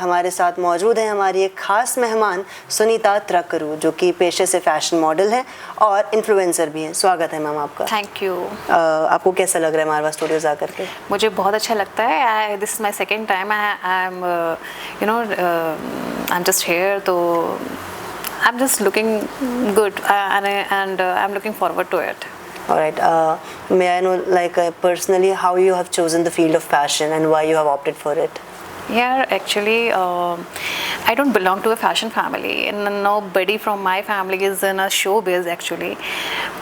हमारे साथ मौजूद है हमारी एक खास मेहमान सुनीता त्रकरू, जो कि पेशे से फैशन मॉडल है और इन्फ्लुएंसर भी है। स्वागत है मैम आपका। Thank you. आपको कैसा लग रहा है मारवा स्टूडियोज आकर के? मुझे बहुत अच्छा लगता है। This is my second time I am I am just here, तो I am just looking good and I'm looking forward to it. All right. May I know, like, personally, how you have chosen the field of fashion and why you have opted for it? Yeah, actually, I don't belong to a fashion family, and nobody from my family is in a showbiz actually.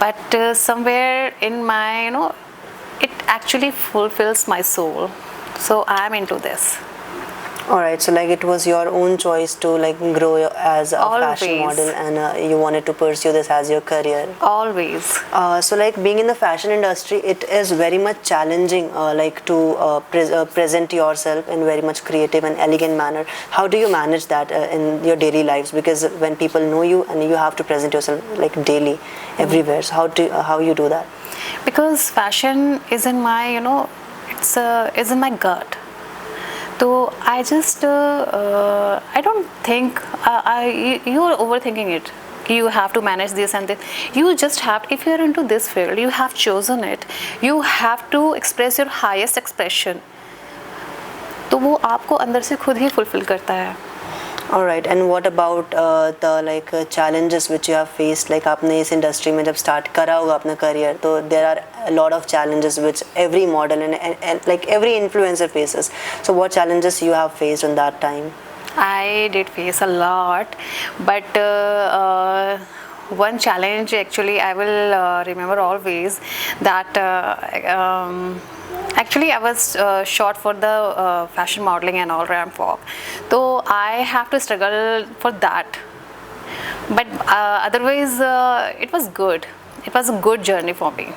But somewhere in my, it actually fulfills my soul. So I'm into this. All right. So, like, it was your own choice to like grow as a fashion model, and you wanted to pursue this as your career. Always. So, like, being in the fashion industry, it is very much challenging, like, to present yourself in very much creative and elegant manner. How do you manage that in your daily lives? Because when people know you and you have to present yourself like daily, everywhere. So, how you do that? Because fashion is in my, is in my gut. So I just, I don't think, you are overthinking it. You have to manage this and this. You just have, if you are into this field, you have chosen it. You have to express your highest expression. तो वो आपको अंदर से खुद ही fulfill करता है. All right. And what about the like challenges which you have faced? Like आपने इस industry में जब start करा होगा अपना career, तो there are a lot of challenges which every model and like every influencer faces. So what challenges you have faced in that time? I did face a lot, but one challenge actually I will remember always, that actually I was short for the fashion modeling and all ramp walk, so I have to struggle for that, but otherwise it was good. It was a good journey for me.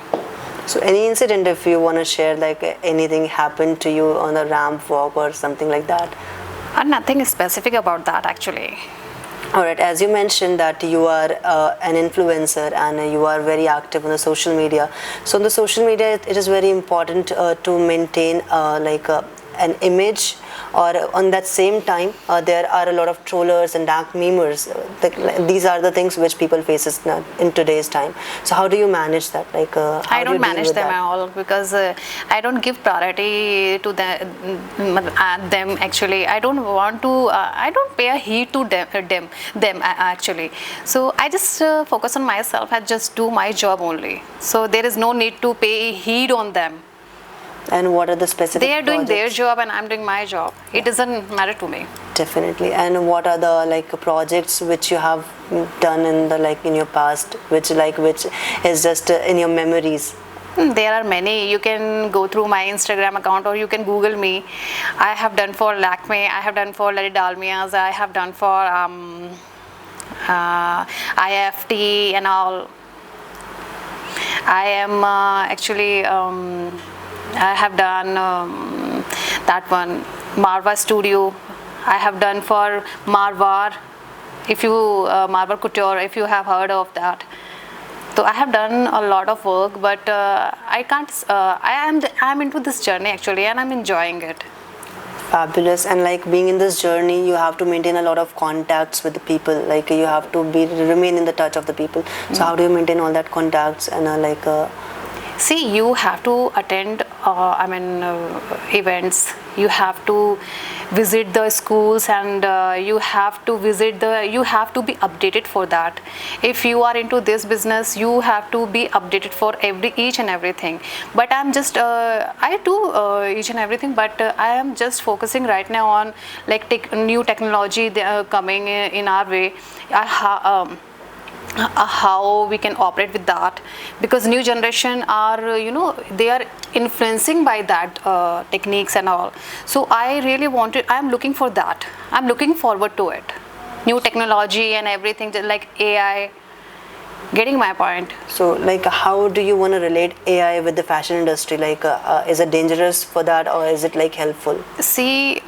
So any incident, if you want to share, like anything happened to you on a ramp walk or something like that? Nothing specific about that actually. All right. As you mentioned that you are an influencer and you are very active on the social media. So on the social media, it is very important to maintain like an image, or on that same time there are a lot of trollers and dark memers. These are the things which people faces in today's time. So how do you manage that? Like I don't manage them at all, because I don't give priority to them actually. I don't want to I don't pay a heed to them actually. So I just focus on myself. I just do my job only, so there is no need to pay heed on them. And what are the specific They are doing their projects? job and I'm doing my job. Yeah. It doesn't matter to me. Definitely. And what are the like projects which you have done in the like in your past, which is just in your memories? There are many. You can go through my Instagram account or you can Google me. I have done for Lakme, I have done for Lady Dalmia's, I have done for AAFT and all. I am actually I have done that one, Marwa Studio. I have done for Marwar, if you Marwar Couture, if you have heard of that. So I have done a lot of work, but I can't. I am into this journey actually, and I'm enjoying it. Fabulous. And like being in this journey, you have to maintain a lot of contacts with the people. Like you have to remain in the touch of the people. So how do you maintain all that contacts and See, you have to attend events. You have to visit the schools, and you have to be updated for that. If you are into this business, you have to be updated for each and everything. But I'm just I do each and everything, but I am just focusing right now on like new technology coming in our way. How we can operate with that, because new generation are they are influencing by that techniques and all. So I really I'm looking for that. I'm looking forward to it. New technology and everything like AI. Getting my point? So like how do you want to relate AI with the fashion industry? Like is it dangerous for that, or is it like helpful? See,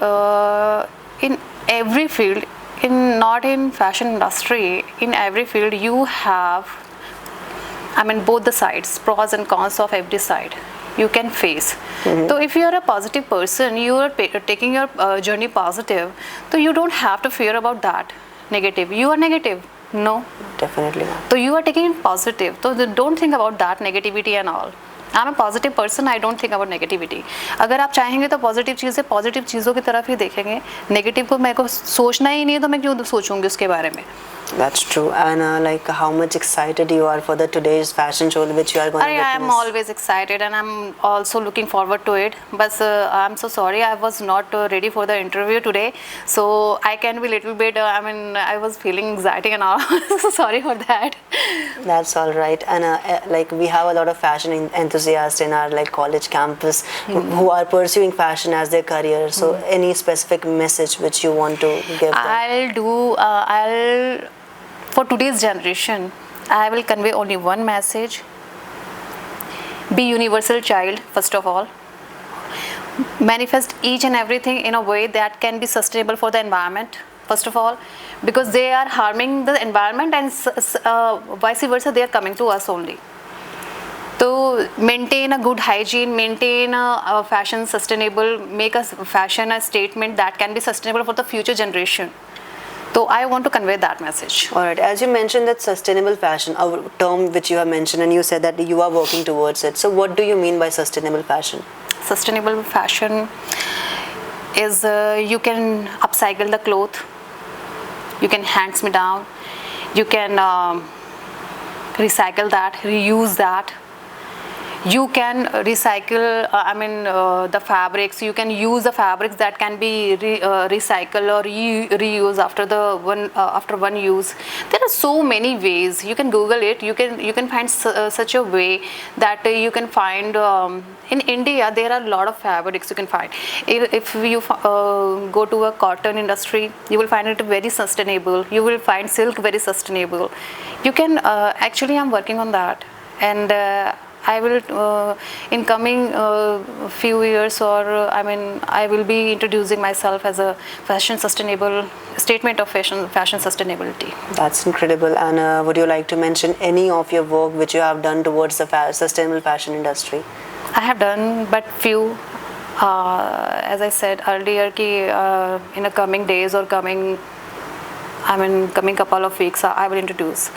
in every field, not in fashion industry, in every field you have both the sides, pros and cons of every side. you can face. So if you are a positive person, you are taking your journey positive, so you don't have to fear about that negative. You are negative, no, Definitely not. so you are taking it positive, so don't think about that negativity and all. I'm a positive person, I don't think about negativity. अगर आप चाहेंगे तो positive चीज़ों की तरफ ही देखेंगे, negative को मेरे को सोचना ही नहीं है तो मैं क्यों सोचूंगी उसके बारे में. That's true. And like how much excited you are for the today's fashion show which you are going to witness? I am always excited and I'm also looking forward to it. But I'm so sorry I was not ready for the interview today. So I can be a little bit, I was feeling anxiety and all. So sorry for that. That's all right. And like we have a lot of fashion enthusiasts in our like college campus who are pursuing fashion as their career. So any specific message which you want to give them? For today's generation, I will convey only one message. Be universal child, first of all. Manifest each and everything in a way that can be sustainable for the environment, first of all, because they are harming the environment and vice versa, they are coming to us only. So maintain a good hygiene, maintain a fashion sustainable, make a fashion a statement that can be sustainable for the future generation. So I want to convey that message. All right. As you mentioned that sustainable fashion, a term which you have mentioned, and you said that you are working towards it. So what do you mean by sustainable fashion? Sustainable fashion is you can upcycle the cloth, you can hands me down, you can recycle that, reuse that. You can recycle, the fabrics. You can use the fabrics that can be recycled or reused after one use. There are so many ways. You can Google it. You can find such a way that you can find. In India, there are a lot of fabrics you can find. If you go to a cotton industry, you will find it very sustainable. You will find silk very sustainable. You can actually, I'm working on that, and I will in coming few years, or I will be introducing myself as a fashion sustainable statement of fashion sustainability. That's incredible. And would you like to mention any of your work which you have done towards the sustainable fashion industry? I have done but few. As I said earlier, in the coming days or coming couple of weeks, I will introduce.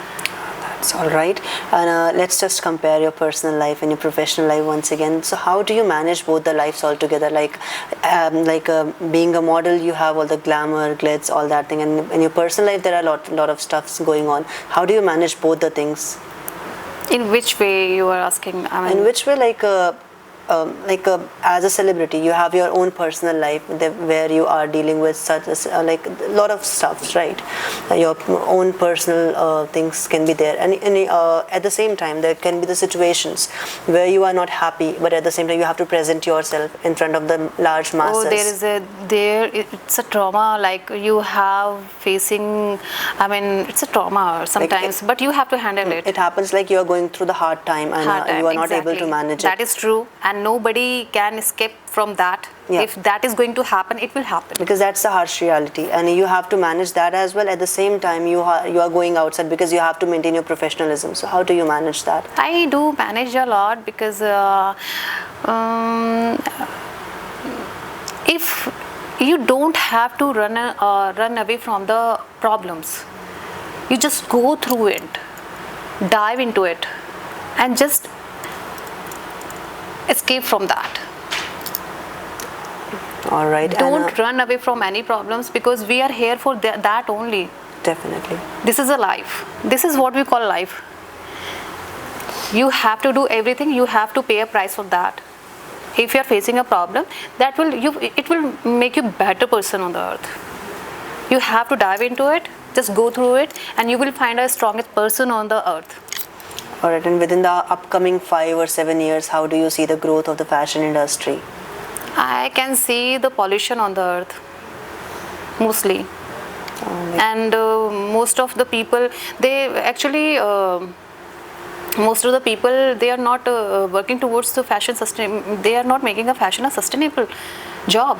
That's all right. And let's just compare your personal life and your professional life once again. So how do you manage both the lives all together? Like being a model, you have all the glamour, glitz, all that thing, and in your personal life there are a lot of stuffs going on. How do you manage both the things? In which way you are asking? In which way, as a celebrity, you have your own personal life where you are dealing with such like a lot of stuff, right? Your own personal things can be there, and at the same time there can be the situations where you are not happy, but at the same time you have to present yourself in front of the large masses. It's a trauma, like you have facing, it's a trauma sometimes, but you have to handle it. It happens like you are going through the hard time and you are not able to manage it. That is true, and nobody can escape from that. Yeah. If that is going to happen, it will happen. Because that's the harsh reality, and you have to manage that as well. At the same time, you are going outside because you have to maintain your professionalism. So how do you manage that? I do manage a lot because if you don't have to run away from the problems, you just go through it, dive into it, and just escape from that. All right. Don't run away from any problems, because we are here for that only. Definitely. This is a life. This is what we call life. You have to do everything. You have to pay a price for that. If you are facing a problem, it will make you a better person on the earth. You have to dive into it. Just go through it, and you will find a strongest person on the earth. All right, and within the upcoming 5 or 7 years, how do you see the growth of the fashion industry? I can see the pollution on the earth, mostly. And most of the people, they are not working towards the fashion they are not making a fashion a sustainable job.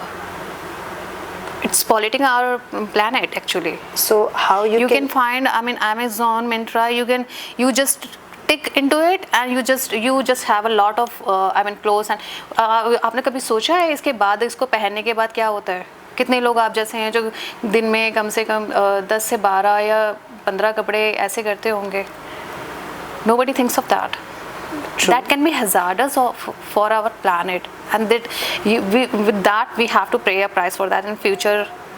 It's polluting our planet, actually. So how you can find, Amazon, Myntra, you just stick into it and you just have a lot of I mean clothes and आपने कभी सोचा है इसके बाद इसको पहनने के बाद क्या होता है? कितने लोग आप जैसे हैं जो दिन में कम से कम 10 से 12 या 15 कपड़े ऐसे करते होंगे? Nobody thinks of that. True. That can be hazardous for our planet, and with that we have to pay a price for that in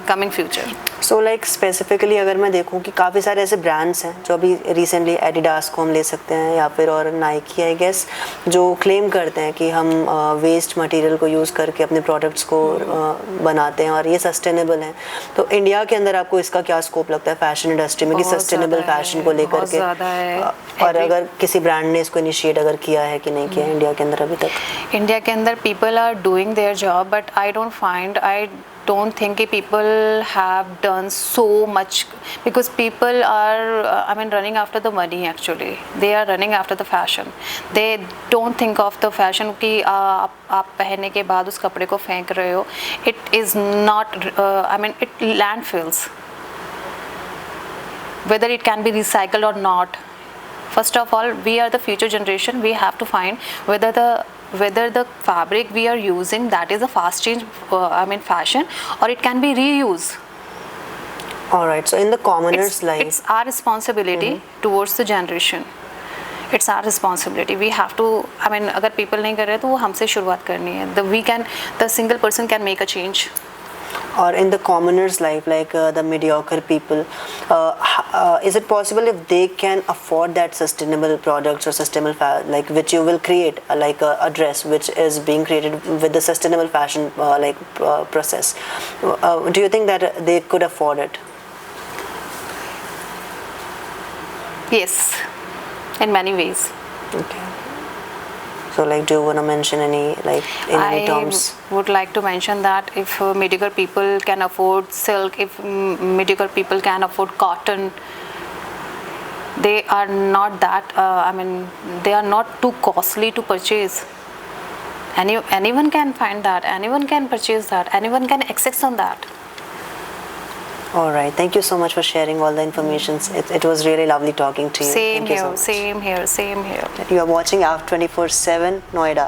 coming future. So like specifically अगर मैं देखूँ कि काफ़ी सारे ऐसे ब्रांड्स हैं जो अभी रिसेंटली एडिडास को हम ले सकते हैं या फिर और नाइकी आई गेस, जो क्लेम करते हैं कि हम वेस्ट मटेरियल को यूज़ करके अपने प्रोडक्ट्स को बनाते हैं और ये सस्टेनेबल हैं, तो इंडिया के अंदर आपको इसका क्या स्कोप लगता है फैशन इंडस्ट्री में कि सस्टेनेबल फैशन को लेकर के, और अगर किसी ब्रांड ने इसको इनिशिएट अगर किया है कि नहीं किया इंडिया के अंदर अभी तक? इंडिया के अंदर people are doing their job, but I don't think people have done so much because people are running after the money. Actually they are running after the fashion. They don't think of the fashion कि आप पहनने के बाद उस कपड़े को फेंक रहे हो. It is not it landfills, whether it can be recycled or not. First of all, we are the future generation. We have to find whether the fabric we are using, that is a fast change fashion, or it can be reused. All right, so in the commoner's life, it's our responsibility towards the generation. It's our responsibility. We have to, अगर people नहीं कर रहे तो वो हमसे शुरुआत करनी है. The single person can make a change. Or in the commoner's life, like the mediocre people, is it possible if they can afford that sustainable products or sustainable like which you will create, like a dress which is being created with the sustainable fashion process, do you think that they could afford it? Yes, in many ways. Okay. So like, do you want to mention any, like, in any terms? I would like to mention that if mediocre people can afford silk, if mediocre people can afford cotton, they are not that, they are not too costly to purchase. Anyone can find that, anyone can purchase that, anyone can access on that. All right. Thank you so much for sharing all the information. It was really lovely talking to you. Same here, same here, same here. You are watching AAFT 24/7 Noida.